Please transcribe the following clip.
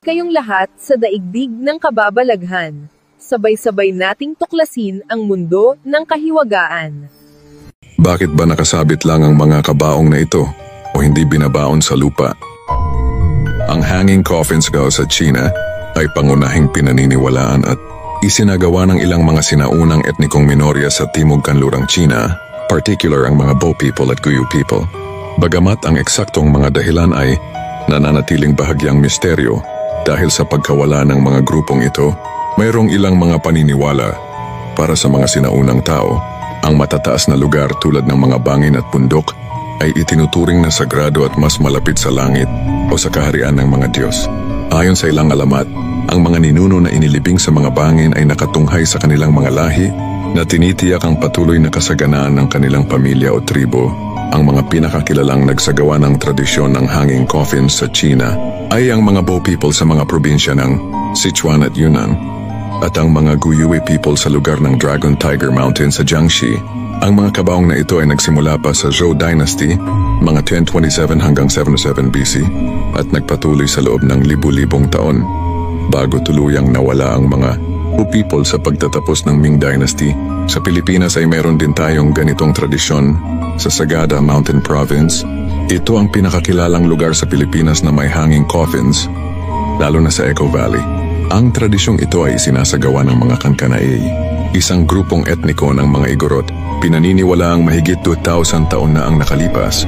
kayong lahat sa daigdig ng kababalaghan. Sabay-sabay nating tuklasin ang mundo ng kahiwagaan. Bakit ba nakasabit lang ang mga kabaong na ito o hindi binabaon sa lupa? Ang hanging coffins daw sa China ay pangunahing pinaniniwalaan at isinagawa ng ilang mga sinaunang etnikong minorya sa Timog Kanlurang China, particular ang mga Bo people at Guyu people. Bagamat ang eksaktong mga dahilan ay nananatiling bahagyang misteryo dahil sa pagkawala ng mga grupong ito, mayroong ilang mga paniniwala para sa mga sinaunang tao. Ang matataas na lugar tulad ng mga bangin at bundok ay itinuturing na sagrado at mas malapit sa langit o sa kaharian ng mga Diyos. Ayon sa ilang alamat, ang mga ninuno na inilibing sa mga bangin ay nakatunghay sa kanilang mga lahi na tinitiyak ang patuloy na kasaganaan ng kanilang pamilya o tribo. Ang mga pinakakilalang nagsagawa ng tradisyon ng hanging coffins sa China ay ang mga Bo people sa mga probinsya ng Sichuan at Yunnan at ang mga Guyue people sa lugar ng Dragon Tiger Mountain sa Jiangxi. Ang mga kabaong na ito ay nagsimula pa sa Zhou Dynasty, mga 1027 hanggang 77 BC at nagpatuloy sa loob ng libu-libong taon bago tuluyang nawala ang mga Bo people sa pagtatapos ng Ming Dynasty. Sa Pilipinas ay mayroon din tayong ganitong tradisyon sa Sagada Mountain Province. Ito ang pinakakilalang lugar sa Pilipinas na may hanging coffins, lalo na sa Echo Valley. Ang tradisyong ito ay sinasagawa ng mga Kankanai, isang grupong etniko ng mga Igorot. Pinaniniwala ang mahigit 2,000 taon na ang nakalipas